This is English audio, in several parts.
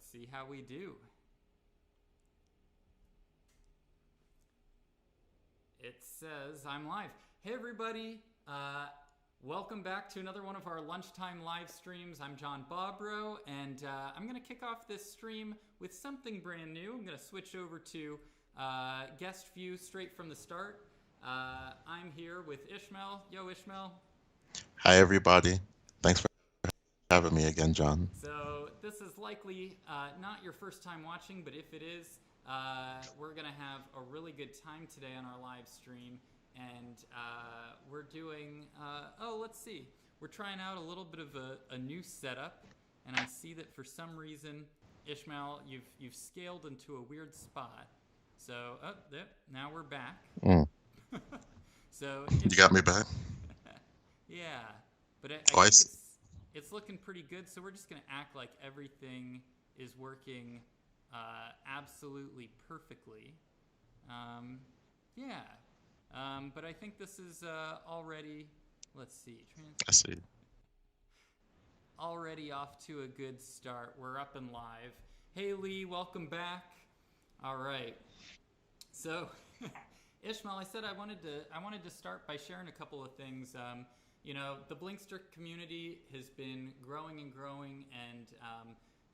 Let's see how we do. It says I'm live. Hey everybody, welcome back to another one of our lunchtime live streams. I'm John Bobrow, and I'm going to kick off this stream with something brand new. I'm going to switch over to guest view straight from the start. I'm here with Ishmael. Yo, Ishmael. Hi everybody. Thanks for having me again, John. So this is likely not your first time watching, but if it is, we're going to have a really good time today on our live stream. And we're doing, let's see. We're trying out a little bit of a new setup. And I see that for some reason, Ishmael, you've scaled into a weird spot. So, now we're back. So you got me back? Yeah. But I I think it's looking pretty good. So we're just going to act like everything is working absolutely perfectly. But I think this is already, let's see. I see. Already off to a good start. We're up and live. Hey Lee, welcome back. All right. So, Ishmael, I said I wanted to start by sharing a couple of things. The Blinkster community has been growing and growing, and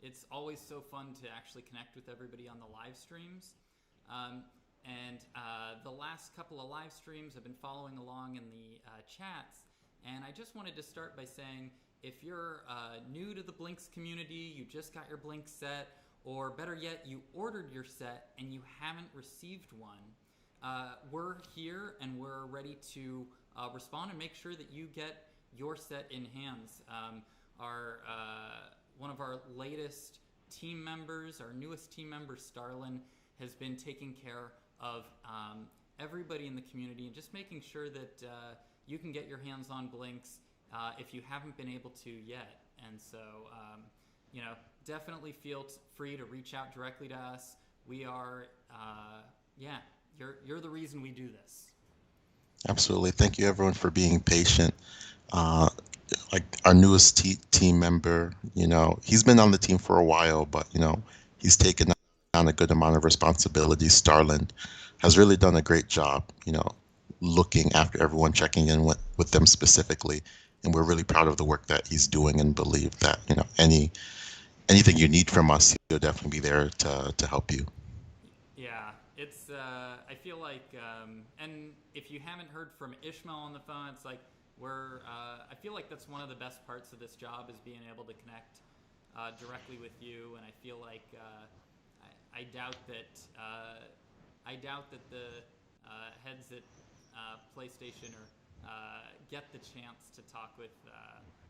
it's always so fun to actually connect with everybody on the live streams. And the last couple of live streams, I've been following along in the chats, and I just wanted to start by saying, if you're new to the Blinks community, you just got your Blink set, or better yet, you ordered your set and you haven't received one, we're here and we're ready to respond and make sure that you get your set in hands. One of our latest team members, our newest team member, Starlin, has been taking care of everybody in the community and just making sure that you can get your hands on Blinks if you haven't been able to yet. And so, definitely feel free to reach out directly to us. We are, you're the reason we do this. Absolutely. Thank you everyone for being patient. Like our newest team member, he's been on the team for a while, but, he's taken on a good amount of responsibility. Starland has really done a great job, looking after everyone, checking in with them specifically. And we're really proud of the work that he's doing and believe that, anything you need from us, he'll definitely be there to help you. Yeah, it's, I feel like, and if you haven't heard from Ishmael on the phone, it's like, I feel like that's one of the best parts of this job, is being able to connect directly with you. And I feel like I doubt that the heads at PlayStation get the chance to talk with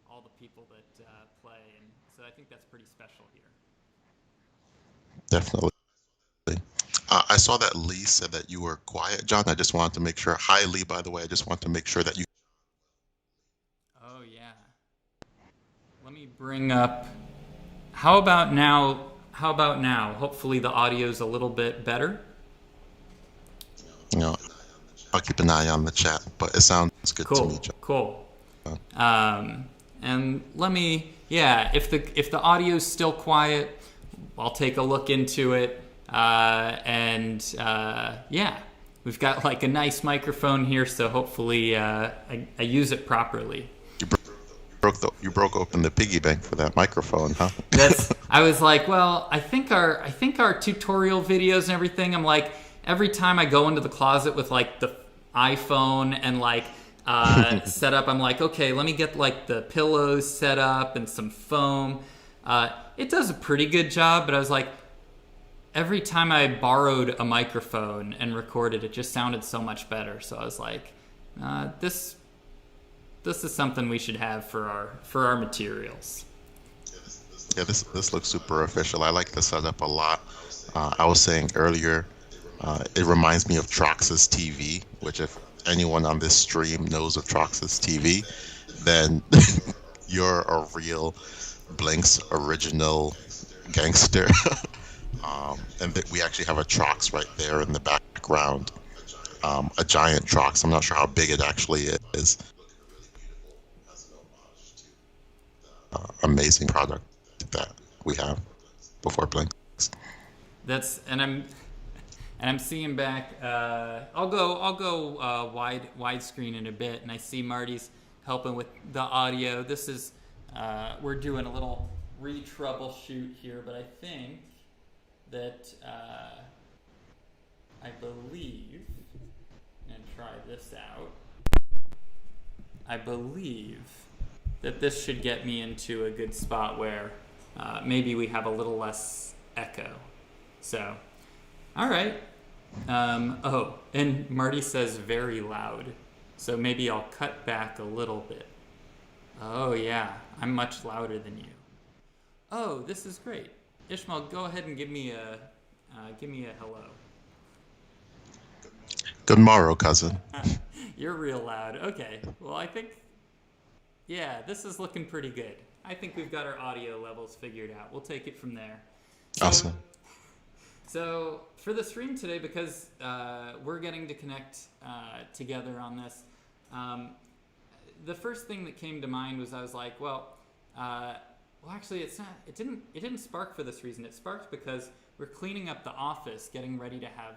all the people that play, and so I think that's pretty special here. Definitely. I saw that Lee said that you were quiet, John. I just wanted to make sure. Hi, Lee, by the way. I just want to make sure that you... Oh, yeah. Let me bring up... How about now? Hopefully the audio's a little bit better. I'll keep an eye on the chat, but it sounds good to me, John. Cool. And let me... Yeah, if the audio's still quiet, I'll take a look into it. We've got like a nice microphone here, so hopefully I use it properly. You broke open the piggy bank for that microphone, huh? I was like, well, I think our tutorial videos and everything, I'm like, every time I go into the closet with like the iPhone and like set up, I'm like, okay, let me get like the pillows set up and some foam. It does a pretty good job, but I was like, every time I borrowed a microphone and recorded, it just sounded so much better. So I was like, this is something we should have for our materials. Yeah, this looks super official. I like the setup a lot. I was saying earlier, it reminds me of Trox's TV, which if anyone on this stream knows of Trox's TV, then you're a real Blink's original gangster. And that we actually have a Trox right there in the background, a giant Trox. I'm not sure how big it actually is. Amazing product that we have. before blinks. That's and I'm seeing back. I'll go widescreen in a bit, and I see Marty's helping with the audio. This is we're doing a little re-troubleshoot here, but I think that I believe, and try this out. I believe that this should get me into a good spot where maybe we have a little less echo. So, all right. Oh, and Marty says very loud. So maybe I'll cut back a little bit. Oh yeah, I'm much louder than you. Oh, this is great. Ishmael, go ahead and give me a hello. Good morrow, cousin. You're real loud. Okay. Well, I think, yeah, this is looking pretty good. I think we've got our audio levels figured out. We'll take it from there. Awesome. So for the stream today, because we're getting to connect together on this, the first thing that came to mind was I was like, well, actually, it's not. It didn't spark for this reason. It sparked because we're cleaning up the office, getting ready to have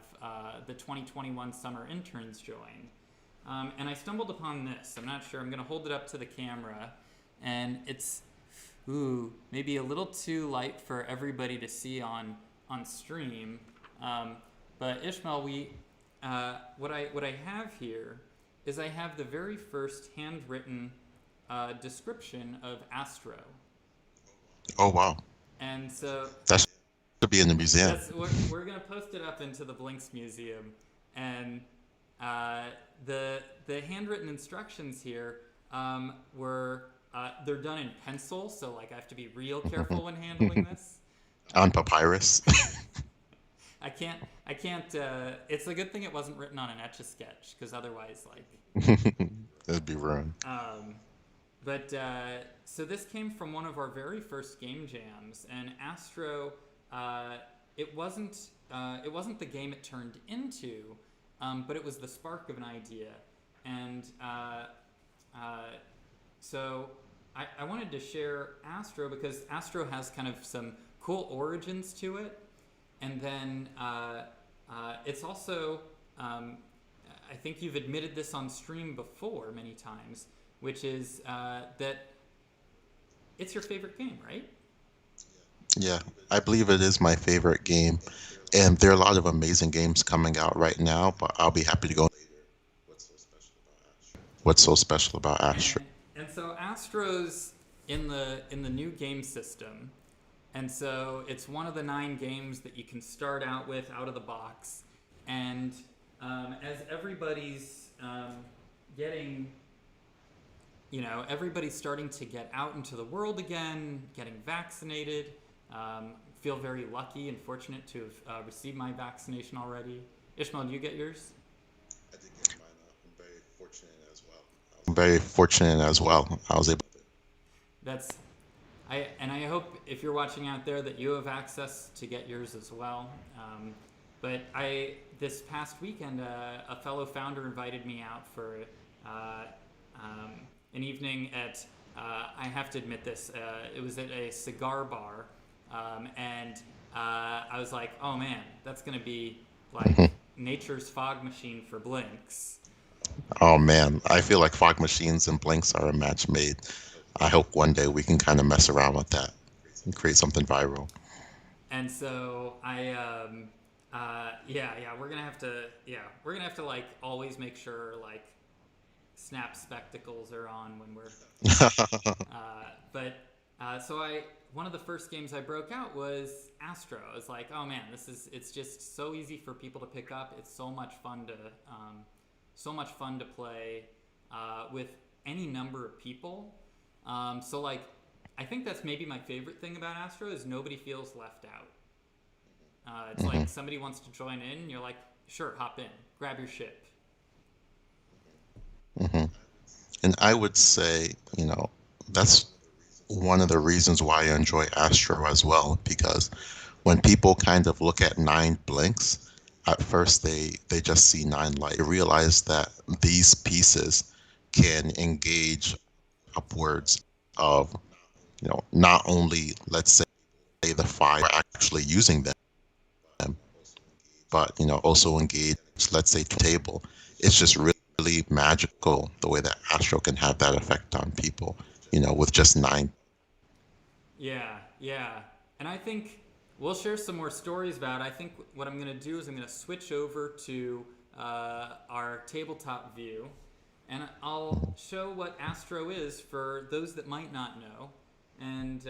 the 2021 summer interns join. And I stumbled upon this. I'm not sure. I'm going to hold it up to the camera, and it's maybe a little too light for everybody to see on stream. But Ishmael, what I have here is I have the very first handwritten description of Astro. Oh wow! And so that should be in the museum. We're gonna post it up into the Blinks Museum, and the handwritten instructions here were they're done in pencil, so like I have to be real careful when handling this. On papyrus. I can't. It's a good thing it wasn't written on an Etch-a-Sketch, because otherwise, it'd be ruined. So this came from one of our very first game jams, and Astro. It wasn't the game it turned into, but it was the spark of an idea, and so I wanted to share Astro because Astro has kind of some cool origins to it, and then it's also I think you've admitted this on stream before many times, which is that it's your favorite game, right? Yeah, I believe it is my favorite game, and there are a lot of amazing games coming out right now, but I'll be happy to go. What's so special about Astro? And so Astro's in the new game system. And so it's one of the 9 games that you can start out with out of the box. And as everybody's getting, everybody's starting to get out into the world again, getting vaccinated. Feel very lucky and fortunate to have received my vaccination already. Ishmael, do you get yours? I did get mine. I'm very fortunate as well. I was able to. I hope if you're watching out there that you have access to get yours as well. But this past weekend, a fellow founder invited me out for an evening at, I have to admit this, it was at a cigar bar. And I was like, oh man, that's going to be like nature's fog machine for Blinks. Oh man, I feel like fog machines and Blinks are a match made. I hope one day we can kind of mess around with that and create something viral. And so we're gonna have to like always make sure like Snap spectacles are on when we're. One of the first games I broke out was Astro. I was like, oh man, it's just so easy for people to pick up. It's so much fun to play with any number of people. I think that's maybe my favorite thing about Astro is nobody feels left out. It's like somebody wants to join in, you're like, sure, hop in, grab your ship. And I would say, that's one of the reasons why I enjoy Astro as well, because when people kind of look at 9 Blinks, at first they just see 9 light. They realize that these pieces can engage upwards of, not only, let's say, play the file, actually using them, but also engage, let's say, table. It's just really magical the way that Astro can have that effect on people, with just nine. Yeah, yeah. And I think we'll share some more stories about it. I think what I'm going to do is I'm going to switch over to our tabletop view, and I'll show what Astro is for those that might not know. And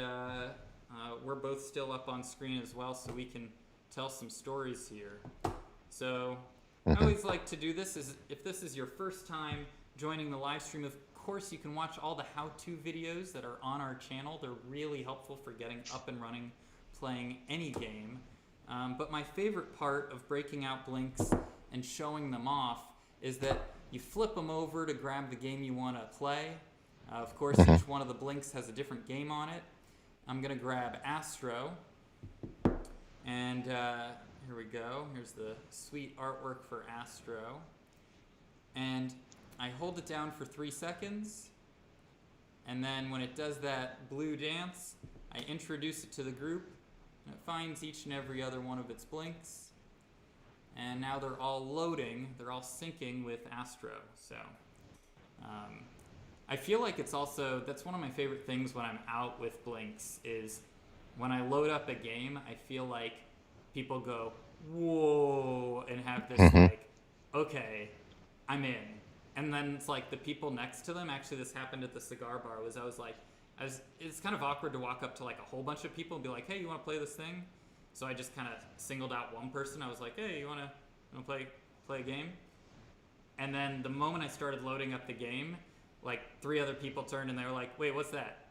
we're both still up on screen as well, so we can tell some stories here. So I always like to do this is if this is your first time joining the live stream, of course you can watch all the how-to videos that are on our channel. They're really helpful for getting up and running, playing any game. But my favorite part of breaking out blinks and showing them off is that you flip them over to grab the game you want to play. Of course, each one of the blinks has a different game on it. I'm going to grab Astro, and here we go. Here's the sweet artwork for Astro. And I hold it down for 3 seconds, and then when it does that blue dance, I introduce it to the group, and it finds each and every other one of its blinks. And now they're all loading, they're all syncing with Astro. So I feel like it's also, that's one of my favorite things when I'm out with blinks, is when I load up a game, I feel like people go, whoa, and have this like, okay, I'm in. And then it's like the people next to them, actually this happened at the cigar bar, it's kind of awkward to walk up to like a whole bunch of people and be like, hey, you want to play this thing? So I just kind of singled out one person. I was like, hey, you want to play a game? And then the moment I started loading up the game, like 3 other people turned and they were like, wait, what's that?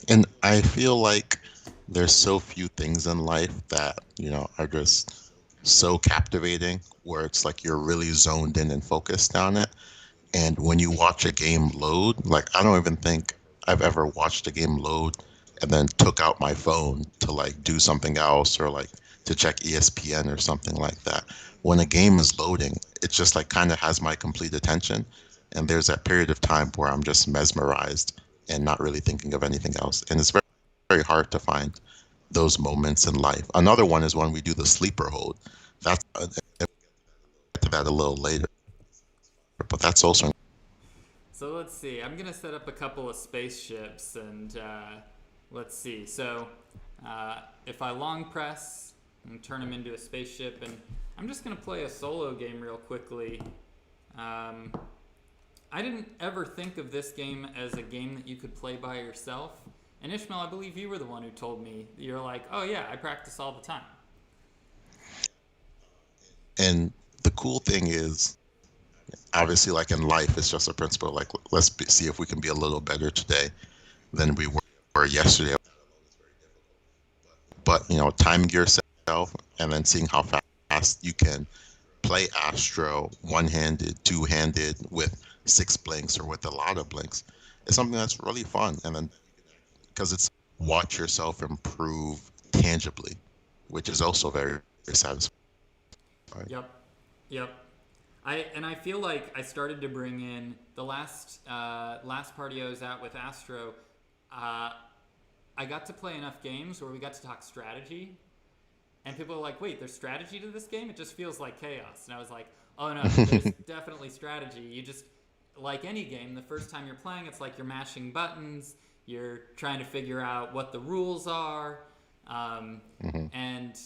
And I feel like there's so few things in life that, are just so captivating, where it's like you're really zoned in and focused on it. And when you watch a game load, like I don't even think I've ever watched a game load and then took out my phone to like do something else, or like to check ESPN or something like that. When a game is loading, it just like kind of has my complete attention. And there's that period of time where I'm just mesmerized and not really thinking of anything else. And it's very, very hard to find those moments in life. Another one is when we do the sleeper hold. That's I'll get to that a little later, but that's also. So let's see. I'm going to set up a couple of spaceships, and let's see. So if I long press and turn them into a spaceship, and I'm just going to play a solo game real quickly. I didn't ever think of this game as a game that you could play by yourself. And Ishmael, I believe you were the one who told me. You're like, oh yeah, I practice all the time. And the cool thing is, obviously, like in life, it's just a principle. Like, see if we can be a little better today than we were yesterday. But timing yourself and then seeing how fast you can play Astro one-handed, two-handed, with 6 blinks or with a lot of blinks is something that's really fun. And then because it's watch yourself improve tangibly, which is also very, very satisfying. Yep. I feel like I started to bring in the last party I was at with Astro. I got to play enough games where we got to talk strategy, and people were like, "Wait, there's strategy to this game? It just feels like chaos." And I was like, "Oh no, there's definitely strategy. You just, like any game, the first time you're playing, it's like you're mashing buttons, you're trying to figure out what the rules are." And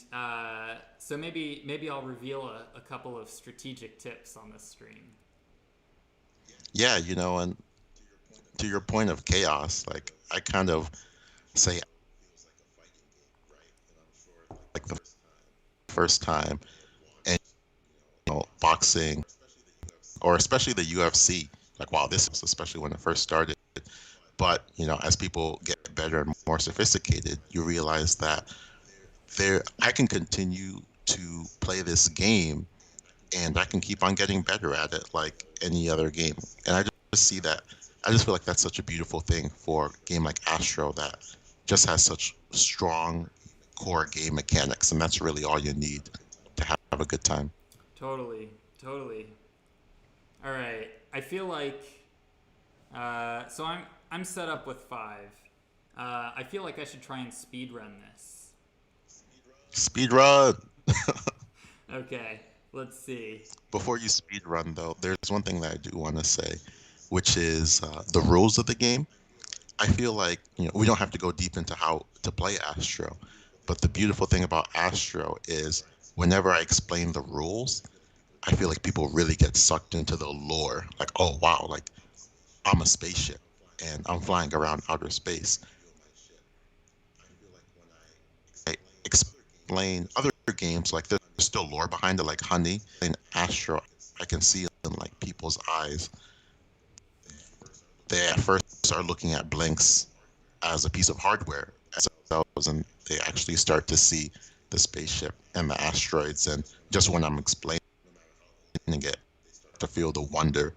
so maybe I'll reveal a couple of strategic tips on this stream. Yeah, and to your point of chaos, like I kind of say, like the first time, and boxing, or especially the UFC, like wow, this is especially when it first started. But as people get better and more sophisticated, you realize that I can continue to play this game, and I can keep on getting better at it like any other game. And I just see that. I just feel like that's such a beautiful thing for a game like Astro that just has such strong core game mechanics, and that's really all you need to have a good time. Totally. All right. I feel like so I'm set up with 5. I feel like I should try and speed run this. Speed run. Okay, let's see. Before you speed run, though, there's one thing that I do want to say, which is the rules of the game. I feel like we don't have to go deep into how to play Astro, but the beautiful thing about Astro is whenever I explain the rules, I feel like people really get sucked into the lore. Like, oh wow, like I'm a spaceship and I'm flying around outer space. I explain other games, like there's still lore behind it, like Honey and Astro. I can see in like people's eyes. They at first are looking at blinks as a piece of hardware themselves, and they actually start to see the spaceship and the asteroids. And just when I'm explaining it, to feel the wonder,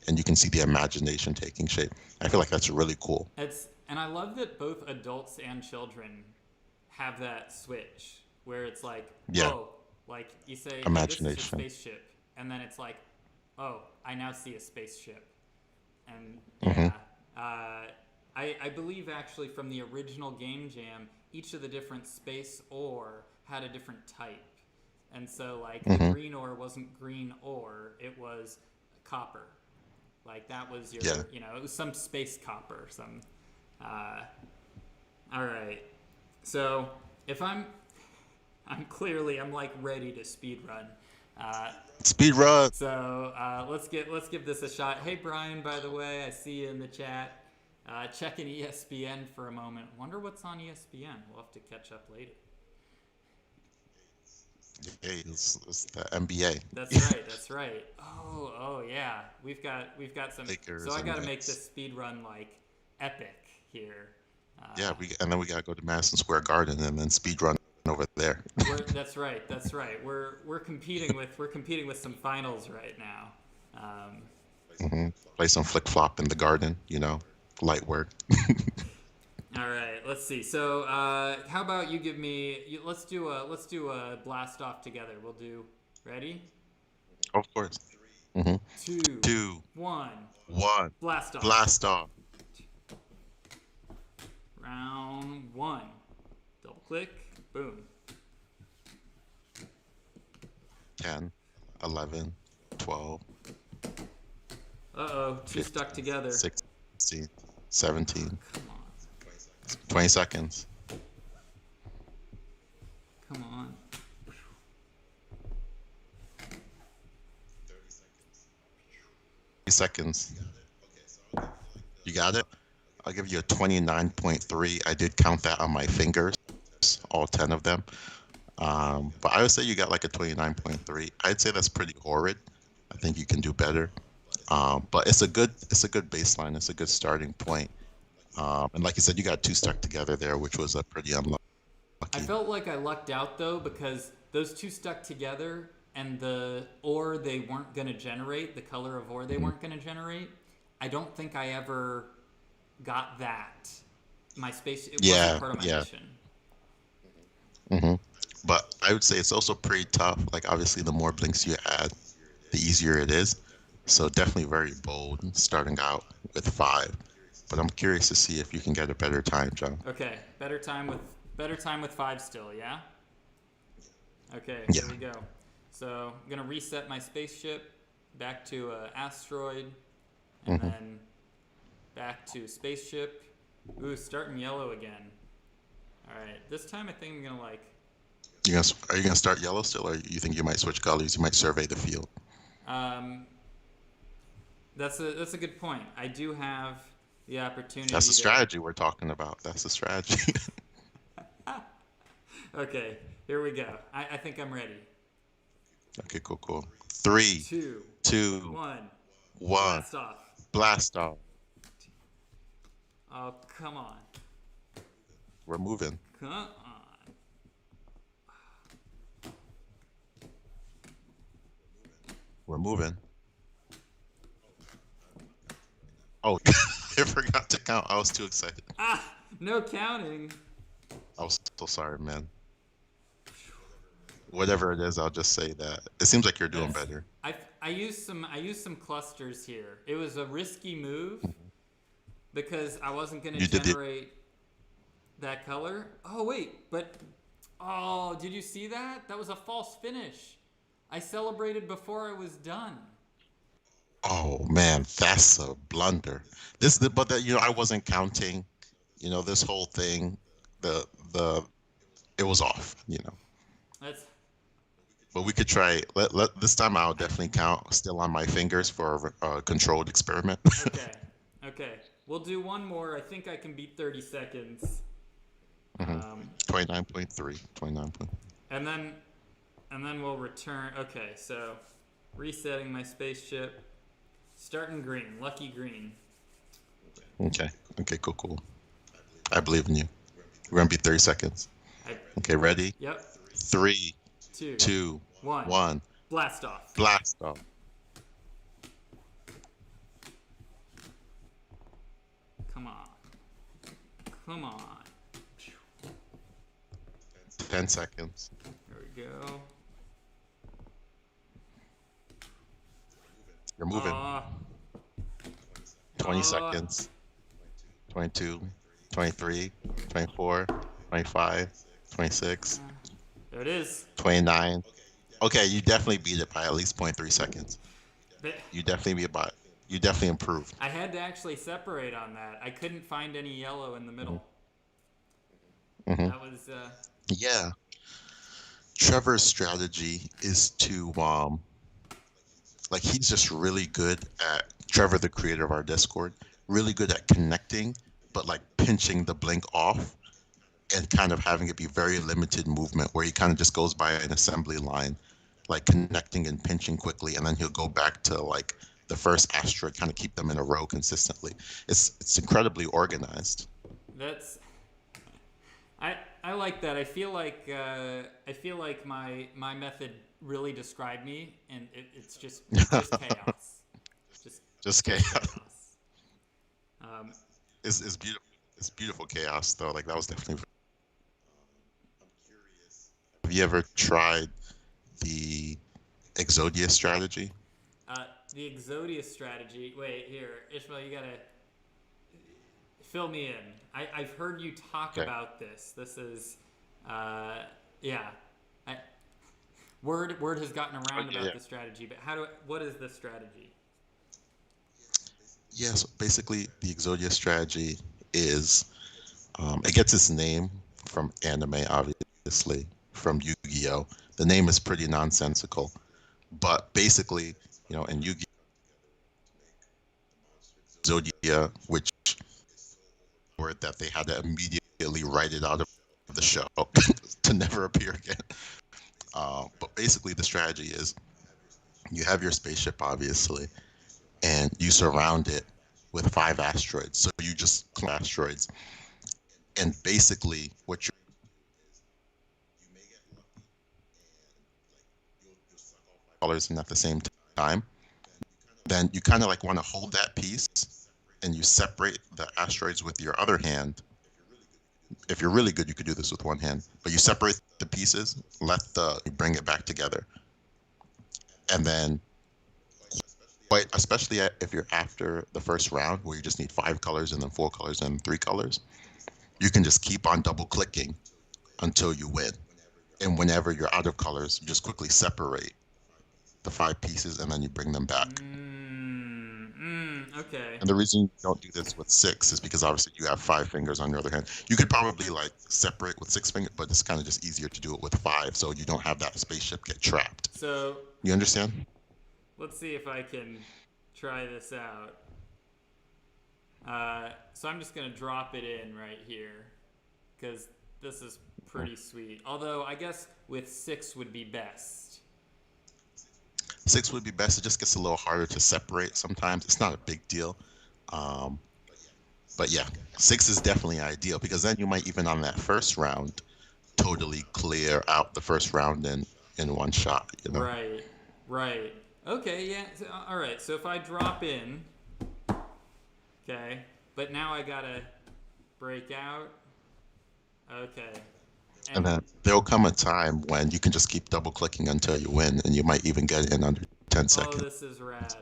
and you can see the imagination taking shape. I feel like that's really cool. And I love that both adults and children have that switch where it's like, Yeah, oh, like you say, hey, this is your imagination. spaceship, and then it's like, oh, I now see a spaceship, and Hmm. yeah, I believe actually from the original Game Jam, each of the different space ore had a different type, and so like the Hmm. green ore wasn't green ore, it was copper, like that was your, Yeah. it was some space copper, some. Uh, all right, so if I'm like ready to speed run. Uh, Speed run. let's give this a shot. Hey Brian, by the way, I see you in the chat. Checking ESPN for a moment. Wonder what's on ESPN. We'll have to catch up later. Hey, it's the NBA. That's right. That's right. Oh yeah. We've got some. So Lakers I and got to make this Knicks. speed run like epic here. Yeah, Uh, and then we gotta go to Madison Square Garden and then speed run over there. that's right. That's right. We're competing with some finals right now. Hmm. Play some flick flop in the garden. Light work. All right. Let's see. So how about you give me? Let's do a blast off together. We'll do. Ready? Of course. Hmm. Two, 1, 2, 1, blast off. blast off. Round 1. Double click. Boom. 10, 11, 12, Uh-oh, two 15, stuck together. 16, 17, Come on. 20 seconds. Come on. 30 seconds. You got it? I'll give you a 29.3. I did count that on my fingers, all 10 of them. But I would say you got like a 29.3. I'd say that's pretty horrid. I think you can do better. But it's a good baseline. It's a good starting point. And like you said, you got two stuck together there, which was a pretty unlucky. I felt like I lucked out though because those two stuck together and the ore they weren't going to generate, the color of ore they weren't going to generate. I don't think I ever got that. My space, it wasn't Yeah, part of my yeah. mission. Hmm. But I would say it's also pretty tough. Like obviously, the more blinks you add, the easier it is. So definitely very bold starting out with 5. But I'm curious to see if you can get a better time, John. Okay, better time with 5 still, yeah? Okay, Yeah. here we go. So I'm gonna reset my spaceship back to asteroid, and Hmm. then back to spaceship. Ooh, starting yellow again. All right, this time I think I'm gonna like. Are you gonna start yellow still, or you think you might switch colors? You might survey the field. Um, that's a good point. I do have the opportunity That's the to. strategy we're talking about. That's the strategy. Okay, here we go. I think I'm ready. Okay, cool, cool. 3, Two, 2, 1, 1, blast off. blast off. Oh, come on. We're moving. Come on. We're moving. Oh, I forgot to count. I was too excited. Ah, no counting. I was so sorry, man. Whatever it is, I'll just say that. It seems like you're doing That's better. I used some clusters here. It was a risky move because I wasn't going to You did the generate that color. Oh wait, but oh, did you see that? That was a false finish. I celebrated before I was done. Oh man, that's a blunder. But that I wasn't counting. This whole thing, the it was off. That's But we could try. Let this time. I'll definitely count. Still on my fingers for a controlled experiment. okay. Okay. We'll do one more. I think I can beat 30 seconds. 29.3. 29. And then we'll return. Okay, so resetting my spaceship. Starting green. Lucky green. Okay. Okay. Cool. I believe in you. We're gonna be 30 seconds. I, Okay. Ready? yep. 3, 2, 2, 1. 1. Blast off. Blast off. Come on. Come on. 10 seconds. There we go. You're moving. 20 Aw. seconds. 22, 23, 24, 25, 26, There it is. 29. Okay, you definitely beat it by at least 0.3 seconds. But You definitely improved. I had to actually separate on that. I couldn't find any yellow in the middle. Mhm. That was Yeah. Trevor's strategy is to like he's just really good at Trevor, the creator of our Discord, really good at connecting, but like pinching the blink off and kind of having it be very limited movement where he kind of just goes by an assembly line, like connecting and pinching quickly, and then he'll go back to like the first asteroid, kind of keep them in a row consistently. It's incredibly organized. that's I like that. I feel like my method really described me, and it's just chaos. Just Just chaos. chaos. It's beautiful. It's beautiful chaos though. Like that was definitely. Have you ever tried the Exodia strategy? The Exodia strategy. Wait, here, Ishmael, you gotta fill me in. I've heard you talk Okay. about this. This is, yeah. Word has gotten around Okay, about yeah. the strategy, but what is the strategy? Yeah, so basically the Exodia strategy is it gets its name from anime, obviously, from Yu-Gi-Oh. The name is pretty nonsensical, but basically, in Yu-Gi-Oh, Exodia, which word that they had to immediately write it out of the show to never appear again. But basically, the strategy is you have your spaceship, obviously, and you surround it with 5 asteroids. So you just asteroids, and basically what you're colors in at the same time, then you kind of like want to hold that piece and you separate the asteroids with your other hand. If you're really good, you could do this with one hand, but you separate the pieces, you bring it back together, and then especially if you're after the first round where you just need 5 colors and then 4 colors and 3 colors, you can just keep on double clicking until you win. And whenever you're out of colors, you just quickly separate the 5 pieces and then you bring them back. Okay. And the reason you don't do this with 6 is because obviously you have 5 fingers on your other hand. You could probably like separate with 6 fingers, but it's kind of just easier to do it with 5 so you don't have that spaceship get trapped. So You understand? let's see if I can try this out. So I'm just gonna drop it in right here because this is pretty sweet. Although I guess with 6 would be best. 6 would be best. It just gets a little harder to separate sometimes. It's not a big deal. But yeah, 6 is definitely ideal because then you might even on that first round totally clear out the first round in one shot. Right. Okay, yeah. So, all right. So if I drop in, okay, but now I gotta break out. Okay. And then there'll come a time when you can just keep double clicking until you win, and you might even get in under 10 Oh, seconds, this is rad.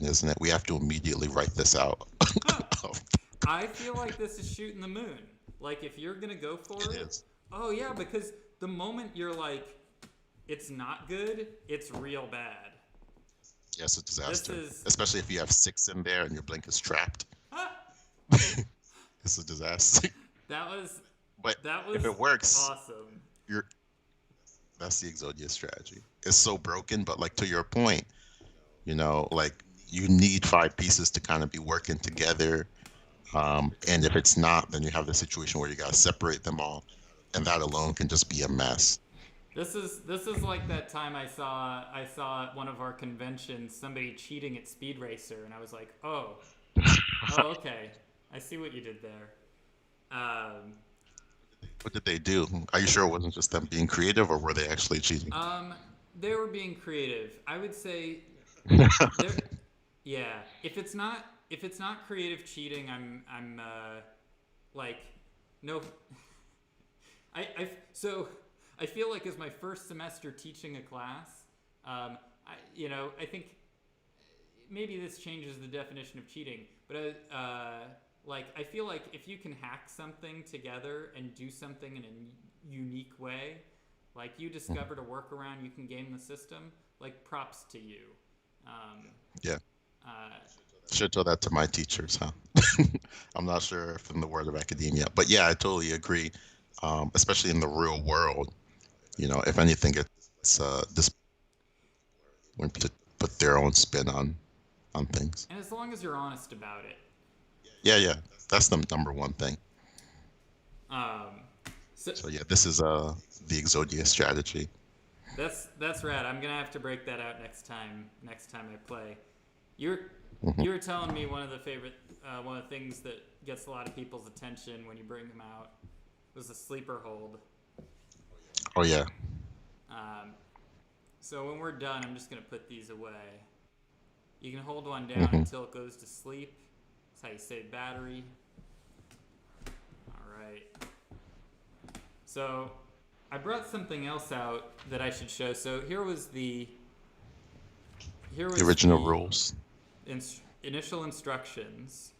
isn't it? We have to immediately write this out. I feel like this is shooting the moon. Like if you're gonna go for It it, is. oh yeah, because the moment you're like, it's not good, it's real bad. Yes, a This disaster. is Especially if you have six in there and your blink is trapped. It's a disaster. that was But that if was it works, awesome. you're that's the Exodia strategy. It's so broken, but like to your point, like you need five pieces to kind of be working together. And if it's not, then you have the situation where you gotta separate them all, and that alone can just be a mess. This is like that time I saw at one of our conventions somebody cheating at Speed Racer, and I was like, oh, okay, I see what you did there. Um, What did they do? Are you sure it wasn't just them being creative, or were they actually cheating? um, they were being creative. I would say there. Yeah, if it's not creative cheating, I'm like no. So I feel like as my first semester teaching a class, I think maybe this changes the definition of cheating, but like I feel like if you can hack something together and do something in a unique way, like you discovered a workaround, you can game the system. Like props to you. Um, Yeah, uh, should tell that to my teachers, huh? I'm not sure if in the world of academia, but yeah, I totally agree. Especially in the real world, if anything, it's this when people put their own spin on things. and as long as you're honest about it. Yeah, yeah, that's the number one thing. Um, so So yeah, this is the Exodia strategy. that's rad. I'm gonna have to break that out next time. Next time I play, you're Hmm. you were telling me one of the things that gets a lot of people's attention when you bring them out was the sleeper hold. Oh yeah. Um, so when we're done, I'm just gonna put these away. You can hold one down Hmm. until it goes to sleep. That's how you save battery. All right. So I brought something else out that I should show. So here The was original the rules. initial instructions.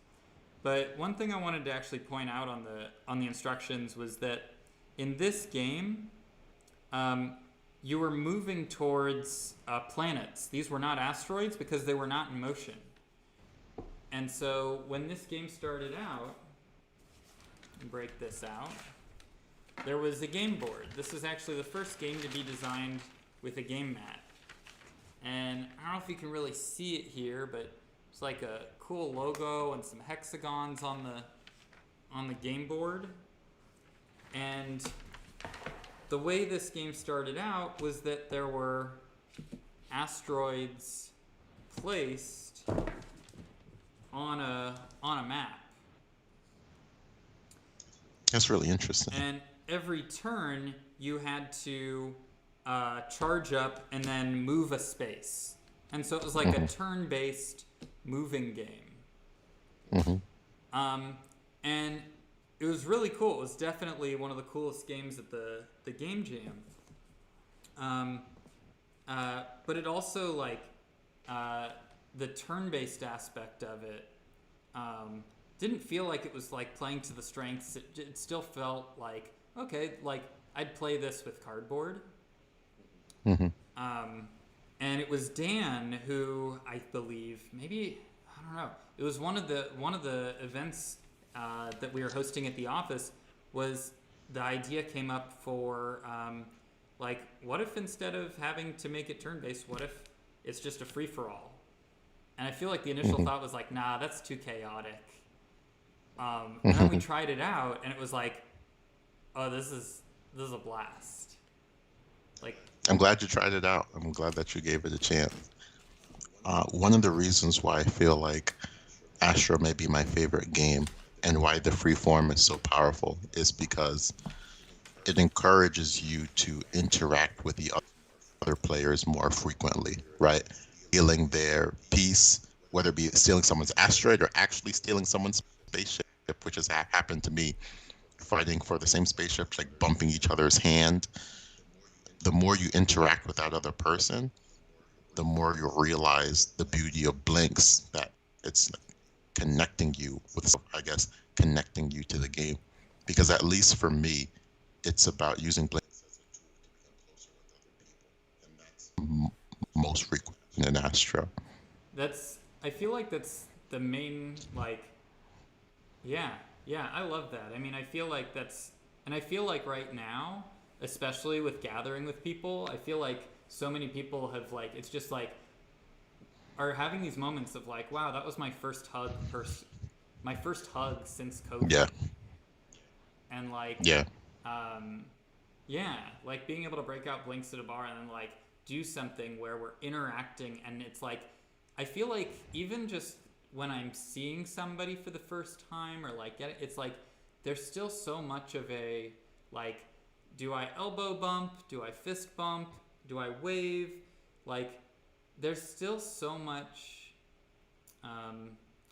But one thing I wanted to actually point out on the instructions was that in this game, um, you were moving towards planets. These were not asteroids because they were not in motion. And so when this game started out, break this out, there was a game board. This is actually the first game to be designed with a game mat. And I don't know if you can really see it here, but it's like a cool logo and some hexagons on the game board. And the way this game started out was that there were asteroids placed on a map. That's really interesting. And every turn you had to charge up and then move a space. And so it was like a turn-based moving game. Hmm. And it was really cool. It was definitely one of the coolest games at the Game Jam. But it also the turn-based aspect of it didn't feel like it was like playing to the strengths. It still felt like okay, like I'd play this with cardboard. Hmm. And it was Dan who I believe maybe I don't know. It was one of the events that we were hosting at the office. Was the idea came up for what if instead of having to make it turn based, what if it's just a free for all? And I feel like the initial Hmm. thought was like, nah, that's too chaotic. And then we tried it out, and it was like, oh, this is a blast. Like, I'm glad you tried it out. I'm glad that you gave it a chance. One of the reasons why I feel like Astro may be my favorite game and why the freeform is so powerful is because it encourages you to interact with the other players more frequently, right? Stealing their piece, whether it be stealing someone's asteroid or actually stealing someone's spaceship, which has happened to me, fighting for the same spaceship, like bumping each other's hand. The more you interact with that other person, the more you realize the beauty of blinks, that it's connecting you with, I guess, connecting you to the game. Because at least for me, it's about using Blinks m- most frequent in Astro. That's I feel like that's the main like yeah, yeah, I love that. I mean, I feel like that's and I feel like right now, especially with gathering with people, I feel like so many people have like it's just like are having these moments of like, wow, that was my first hug since Yeah, COVID. And like yeah, um yeah, like being able to break out blinks at a bar and then like do something where we're interacting and it's like I feel like even just when I'm seeing somebody for the first time or like get it, it's like there's still so much of a like do I elbow bump? Do I fist bump? Do I wave? Like there's still so much um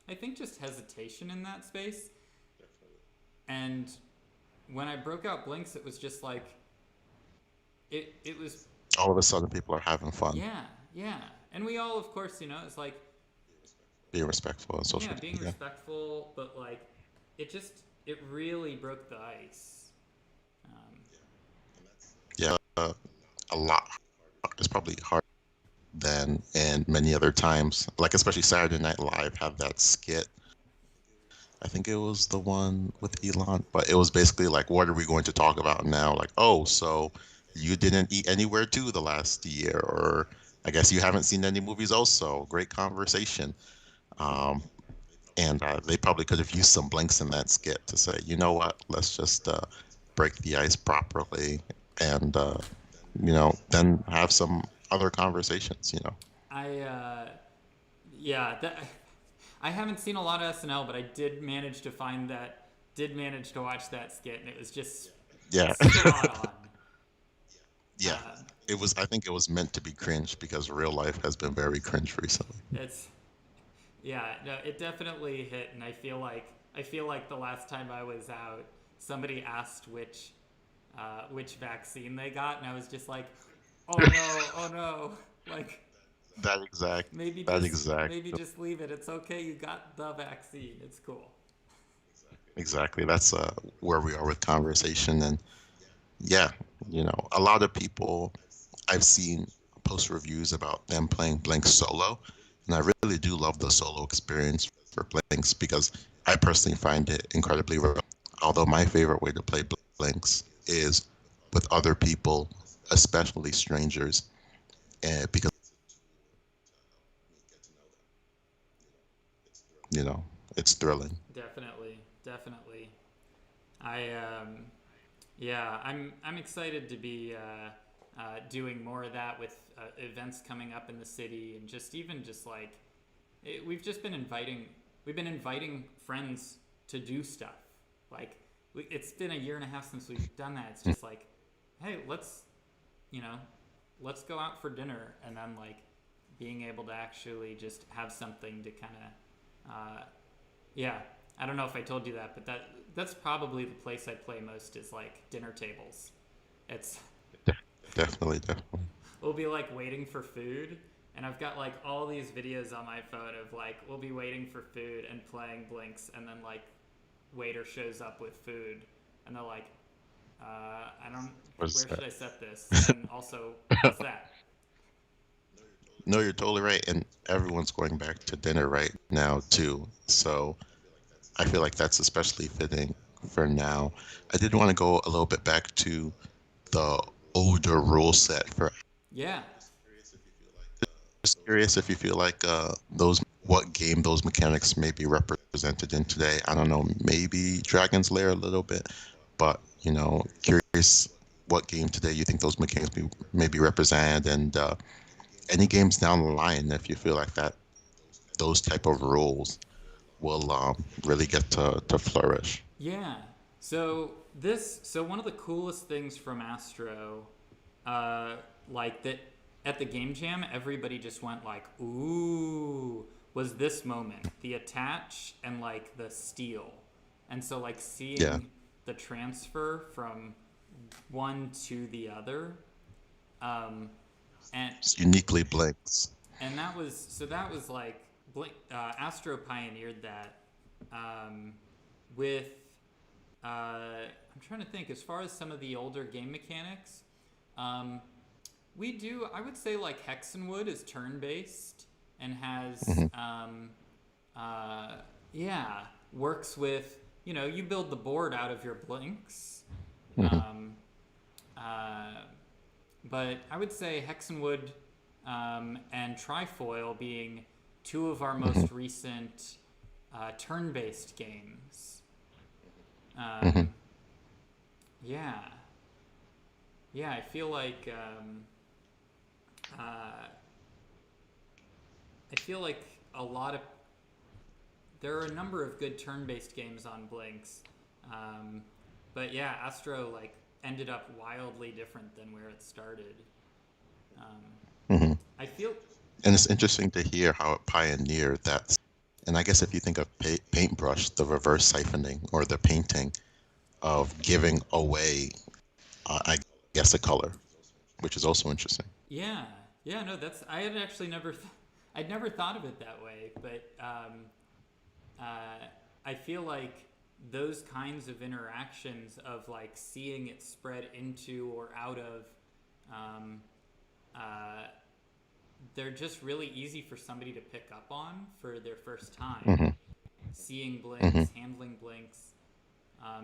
I think just hesitation in that space. And when I broke out blinks it was just like it was all of a sudden people are having fun, yeah, yeah. And we all, of course, it's like, being respectful on yeah, social being media. respectful, but like, it really broke the ice. Yeah, a lot. It's probably harder than and many other times. Like especially Saturday Night Live have that skit. I think it was the one with Elon, but it was basically like, what are we going to talk about now? Like, oh, so you didn't eat anywhere too the last year, or I guess you haven't seen any movies also. Great conversation. Um, and they probably could have used some blinks in that skit to say, you know what, let's just break the ice properly and, then have some other conversations, you know. I, yeah, I haven't seen a lot of SNL, but I did manage to watch that skit, and it was just Yeah. spot on. Yeah. Uh, I think it was meant to be cringe because real life has been very cringe recently. it's, yeah, no, it definitely hit, and I feel like the last time I was out, somebody asked which vaccine they got, and I was just like, oh no, like That exact, maybe that just exact, maybe just leave it. It's okay. You got the vaccine. It's cool. exactly. That's where we are with conversation. And yeah, a lot of people I've seen post reviews about them playing Blink solo, and I really do love the solo experience for Blinks because I personally find it incredibly rewarding. Although my favorite way to play Blinks is with other people, especially strangers, because you know it's thrilling. Definitely, definitely. I yeah, I'm excited to be doing more of that with events coming up in the city and just even just like we've just been inviting friends to do stuff. Like it's been a year and a half since we've done that. It's just like, hey, you know, let's go out for dinner and then like being able to actually just have something to kind of yeah, I don't know if I told you that, but that's probably the place I play most is like dinner tables. It's De- Definitely, definitely. we'll be like waiting for food, and I've got like all these videos on my phone of like we'll be waiting for food and playing blinks, and then like waiter shows up with food, and they're like, I don't, What's where that? should I set this? And also, what's that? No, you're totally right, and everyone's going back to dinner right now too. So I feel like that's especially fitting for now. I did want to go a little bit back to the older rule set for. Yeah, Just curious if you feel like those what game those mechanics may be represented in today. I don't know, maybe Dragon's Lair a little bit, but curious what game today you think those mechanics may be represented, and any games down the line if you feel like that those type of rules will really get to flourish. yeah. So one of the coolest things from Astro, like that at the game jam, everybody just went like, "Ooh!" Was this moment the attach and like the steal, and so like Yeah, seeing the transfer from one to the other, um, and it's uniquely blinks. that was like Astro pioneered that with. I'm trying to think. As far as some of the older game mechanics, we do. I would say like Hexenwood is turn-based and has, Hmm. yeah, works with. You build the board out of your blinks. Hmm. Um, but I would say Hexenwood and Trifoil being two of our Hmm. most recent turn-based games. Hmm. Um, yeah, yeah. Uh, I feel like a lot of there are a number of good turn-based games on Blinks, um, but yeah, Astro like ended up wildly different than where it started. Um, Hmm. I feel And it's interesting to hear how it pioneered that. And I guess if you think of paintbrush, the reverse siphoning or the painting of giving away, I guess, a color, which is also interesting. Yeah, yeah, no, that's I had actually I'd never thought of it that way, but I feel like those kinds of interactions of like seeing it spread into or out of, um, uh, they're just really easy for somebody to pick up on for their first time, Hmm. seeing Hmm. blinks, handling blinks,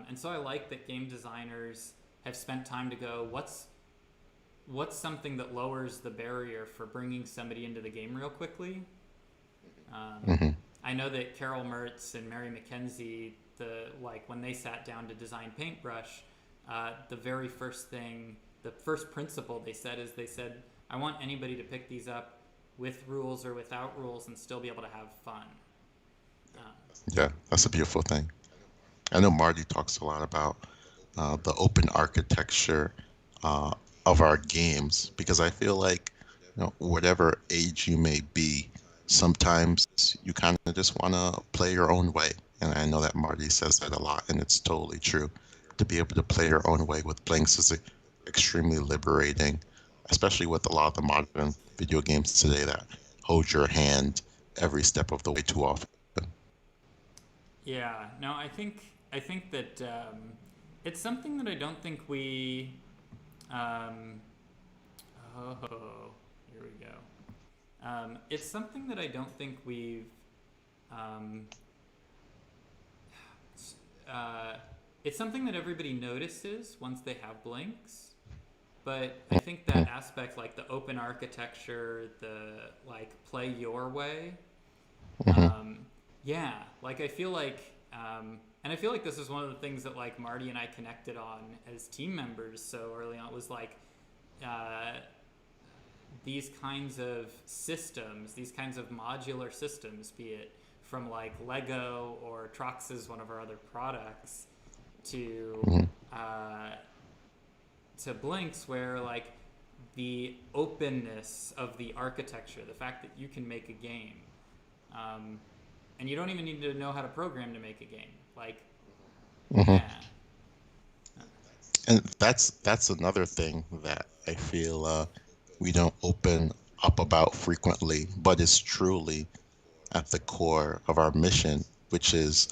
and so I like that game designers have spent time to go, what's something that lowers the barrier for bringing somebody into the game real quickly? Um, Hmm. I know that Carol Mertz and Mary McKenzie, when they sat down to design Paintbrush, the very first thing, the first principle they said, I want anybody to pick these up with rules or without rules and still be able to have fun. Um, Yeah, that's a beautiful thing. I know Marty talks a lot about the open architecture uh, of our games because I feel like, whatever age you may be, sometimes you kind of just want to play your own way. And I know that Marty says that a lot, and it's totally true. To be able to play your own way with blinks is extremely liberating, especially with a lot of the modern video games today that hold your hand every step of the way too often. yeah, no, I think that it's something that I don't think we. Um, oh, here we go. It's something that I don't think we've. Um, uh, it's something that everybody notices once they have blinks, but I think that aspect, like the open architecture, the like play your way, Hmm. um, yeah, like I feel like, and I feel like this is one of the things that like Marty and I connected on as team members so early on was like uh, these kinds of systems, these kinds of modular systems, be it from like Lego or Trox's, one of our other products, to Hmm. uh, to Blinks, where like the openness of the architecture, the fact that you can make a game, um, and you don't even need to know how to program to make a game. Like, Hmm. yeah, And that's another thing that I feel we don't open up about frequently, but it's truly at the core of our mission, which is,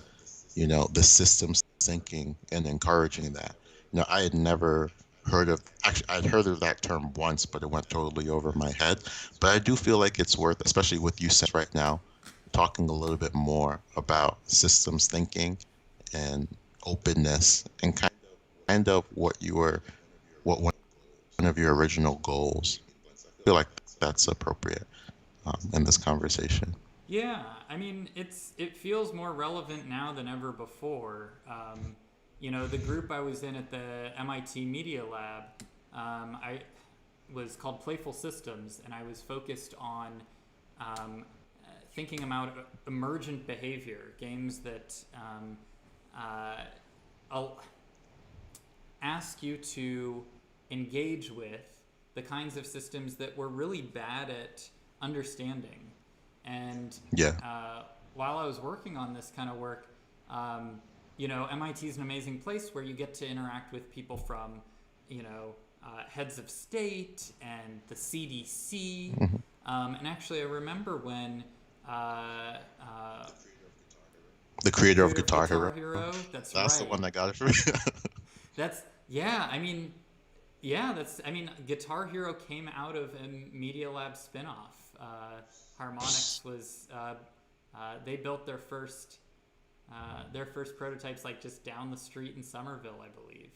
the systems thinking and encouraging that. I had never heard of, actually, I'd heard of that term once, but it went totally over my head. But I do feel like it's worth, especially with you saying right now, talking a little bit more about systems thinking and openness and kind of what one of your original goals. I feel like that's appropriate in this conversation. yeah. I mean, it feels more relevant now than ever before. The group I was in at the MIT Media Lab, I was called Playful Systems, and I was focused on um, thinking about emergent behavior, games that uh, ask you to engage with the kinds of systems that we're really bad at understanding. And Yeah. uh, while I was working on this kind of work, um, MIT is an amazing place where you get to interact with people from, heads of state and the CDC. Hmm. And actually, I remember when uh, uh, The creator of creator of Guitar Guitar Hero. Hero. That's That's the right. one that got it for me. That's yeah. I mean, yeah. That's I mean, Guitar Hero came out of a Media Lab spinoff. Harmonix was they built their first prototypes like just down the street in Somerville, I believe.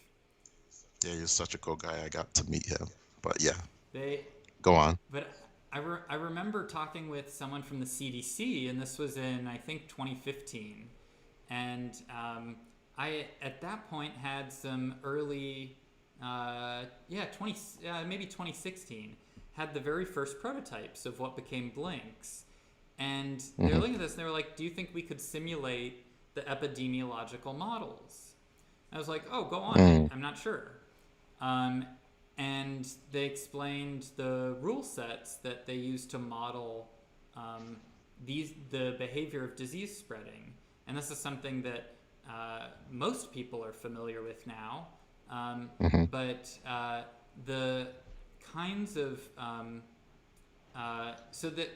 Yeah, he's such a cool guy. I got to meet him. But yeah, They go on. But I remember talking with someone from the CDC, and this was in, I think, 2015. And I, at that point, had some early, maybe 2016, had the very first prototypes of what became Blinks. And they're Hmm. looking at this, and they were like, do you think we could simulate the epidemiological models? I was like, oh, go on. Mm. I'm not sure. Um, and they explained the rule sets that they use to model um, the behavior of disease spreading. And this is something that most people are familiar with now. Hmm. But the kinds of so that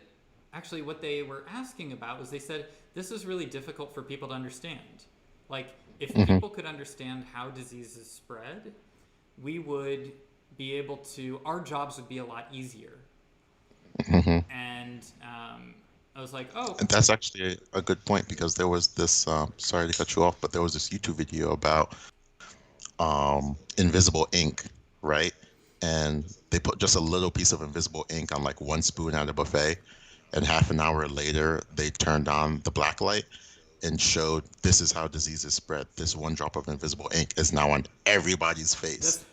actually what they were asking about was they said this is really difficult for people to understand. Like if Hmm. people could understand how diseases spread, we would be able to our jobs would be a lot easier. Hmm. And I was like, oh, And that's actually a good point because there was this, sorry to cut you off, but there was this YouTube video about invisible ink, right? And they put just a little piece of invisible ink on like one spoon at a buffet, and half an hour later they turned on the black light and showed this is how diseases spread. This one drop of invisible ink is now on everybody's face that's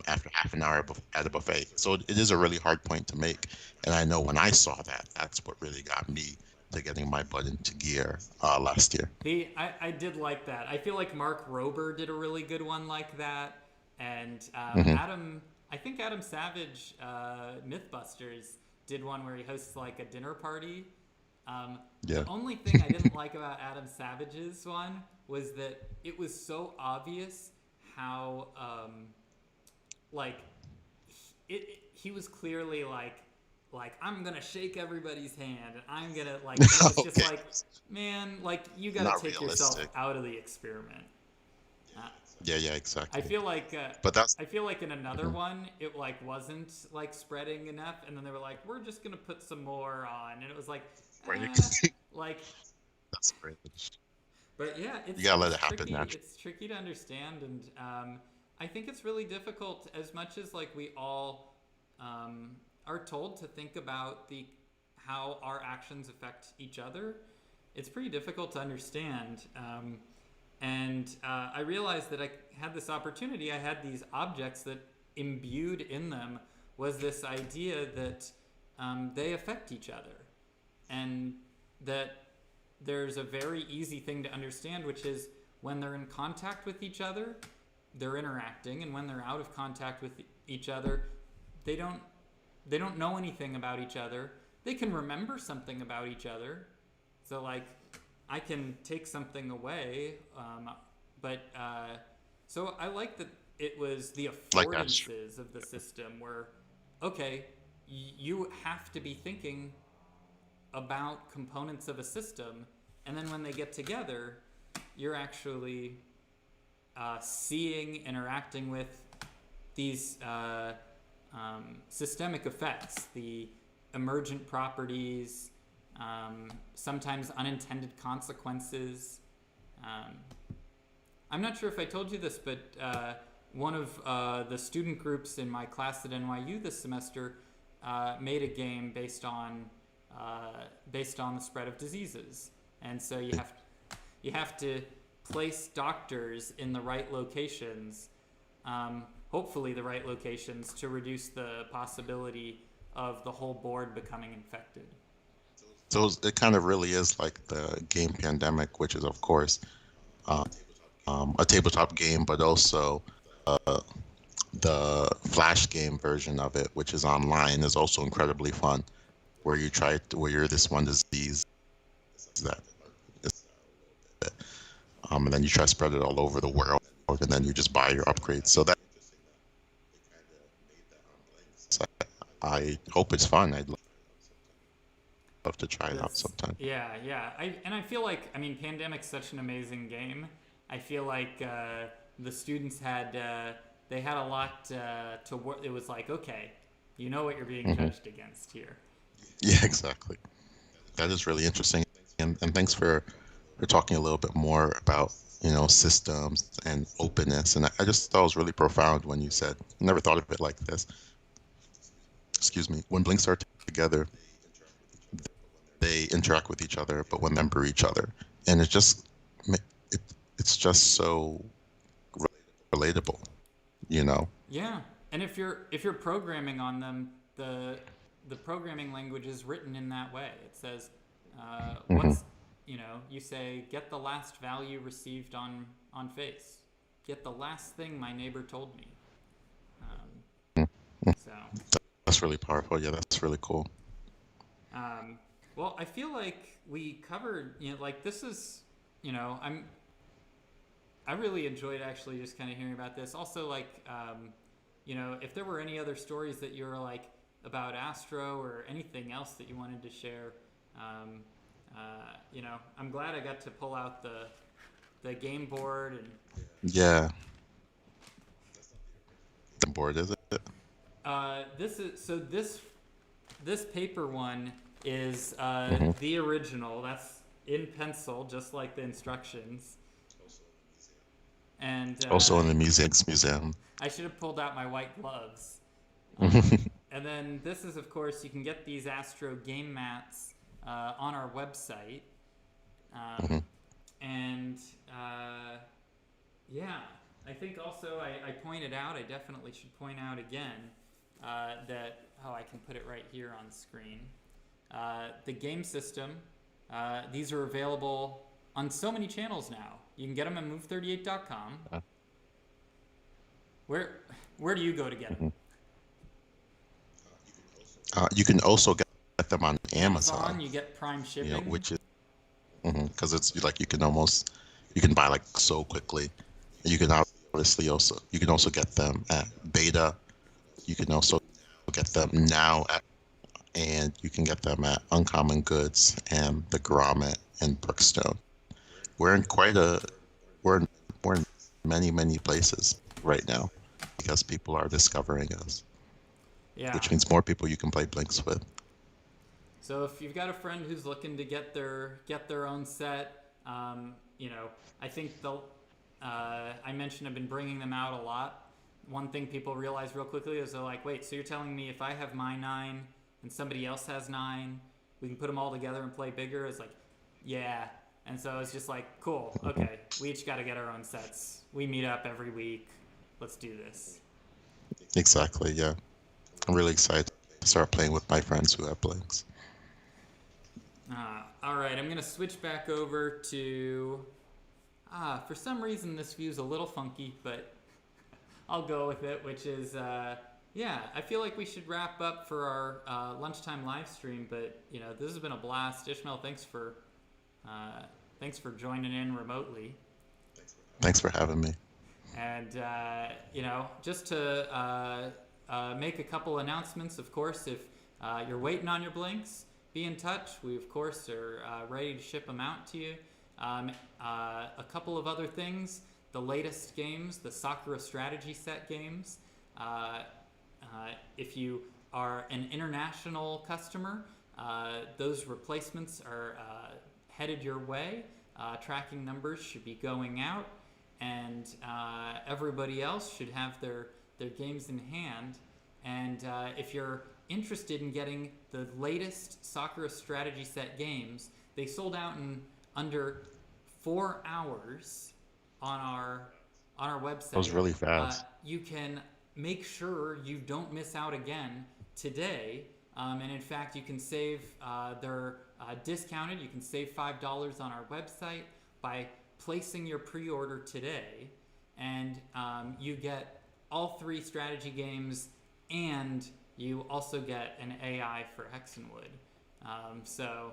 after half an hour at a buffet. So it is a really hard point to make. And I know when I saw that, that's what really got me to getting my butt into gear last year. I did like that. I feel like Mark Rober did a really good one like that, and Hmm. I think Adam Savage, MythBusters, did one where he hosts like a dinner party. The Yeah. only thing I didn't like about Adam Savage's one was that it was so obvious how like he was clearly like I'm gonna shake everybody's hand and I'm gonna like and it was just Okay. like man like you got Not to take yourself realistic. out of the experiment. Uh, Yeah, yeah, I exactly. feel like But that's I feel like in another mhm. one it like wasn't like spreading enough and then they were like we're just gonna put some more on and it was like Where you uh, like that's great. but yeah, You gotta let it's it happen tricky. naturally. It's tricky to understand, and I think it's really difficult. As much as like we all um, are told to think about the how our actions affect each other, it's pretty difficult to understand. And I realized that I had this opportunity. I had these objects that imbued in them was this idea that they affect each other, and that there's a very easy thing to understand, which is when they're in contact with each other, they're interacting, and when they're out of contact with each other, they don't they don't know anything about each other. They can remember something about each other. So like, I can take something away, but so I like that it was the Like Astro. affordances of the system where, okay, you have to be thinking about components of a system, and then when they get together, you're actually seeing, interacting with these systemic effects, the emergent properties, sometimes unintended consequences. Um, I'm not sure if I told you this, but one of the student groups in my class at NYU this semester made a game based on the spread of diseases, and so you have to place doctors in the right locations, hopefully the right locations, to reduce the possibility of the whole board becoming infected. So it kind of really is like the game Pandemic, which is of course uh, a tabletop game, but also the Flash game version of it, which is online, is also incredibly fun. Where you're this one disease that, and then you try to spread it all over the world, and then you just buy your upgrades. So that I hope it's fun. I'd love to try it out This, sometime. yeah. I feel like, I mean, Pandemic's such an amazing game. I feel like the students had they had a lot to work. It was like, okay, you know what you're being Hmm. judged against here. Yeah, exactly. That is really interesting. And thanks for talking a little bit more about, systems and openness. And I just thought it was really profound when you said, never thought of it like this. Excuse me. When blinks are together, they interact with each other, but when they remember each other. And it, it's just so relatable, you know? Yeah, and if you're programming on them, the programming language is written in that way. It says, Hmm. what's you say get the last value received on face, get the last thing my neighbor told me. So, That's really powerful. Yeah, that's really cool. um, well, I feel like we covered. Like this is, I really enjoyed actually just kind of hearing about this. Also, like, if there were any other stories that you were like about Astro or anything else that you wanted to share, um, I'm glad I got to pull out the game board and Yeah. The board, is it? this is so this paper one is Hmm. the original. That's in pencil, just like the instructions. And Also in the museum. I should have pulled out my white gloves. Hmm. And then this is, of course, you can get these Astro game mats on our website. Um, and yeah, I think also I pointed out, I definitely should point out again that, oh, I can put it right here on screen. The game system, these are available on so many channels now. You can get them at move38.com. Where, where do you go to get them? You can also get them on Amazon, Amazon, you get Prime shipping. which is because it's like you can buy like so quickly. You can also get them at Beta. You can also get them now and you can get them at Uncommon Goods and the Grommet and Brookstone. We're in quite a we're in, we're in many places right now because people are discovering us, Yeah. which means more people you can play Blinks with. So if you've got a friend who's looking to get their own set, I think they'll. I mentioned I've been bringing them out a lot. One thing people realize real quickly is they're like, wait, so you're telling me if I have my 9 and somebody else has 9, we can put them all together and play bigger? It's like, yeah. And so it's just like, cool, Mhm. okay, we each got to get our own sets. We meet up every week. Let's do this. Exactly, yeah. I'm really excited to start playing with my friends who have Blinks. All right, I'm going to switch back over to. For some reason, this view's a little funky, but I'll go with it, which is, yeah, I feel like we should wrap up for our lunchtime live stream, but, this has been a blast. Ishmael, thanks for joining in remotely. Thanks for having me. And, just to make a couple announcements, of course, if you're waiting on your blinks, be in touch. We, of course, are ready to ship them out to you. A couple of other things, the latest games, the Sakura strategy set games. If you are an international customer, those replacements are headed your way. Tracking numbers should be going out, and everybody else should have their games in hand. And if you're interested in getting the latest Sakura strategy set games, they sold out in under 4 hours on our That was website. really fast. You can make sure you don't miss out again today. And in fact, you can save they're discounted. You can save $5 on our website by placing your pre-order today, and you get all 3 strategy games, and you also get an AI for Hexenwood. So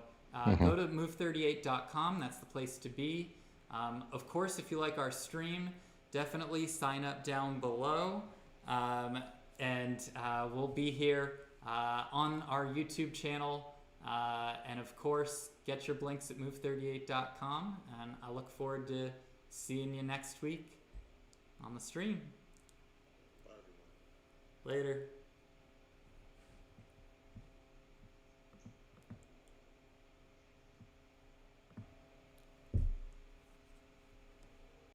go to move38.com. That's the place to be. Of course, if you like our stream, definitely sign up down below. And we'll be here on our YouTube channel And of course, get your blinks at move38.com. And I look forward to seeing you next week on the stream. Later.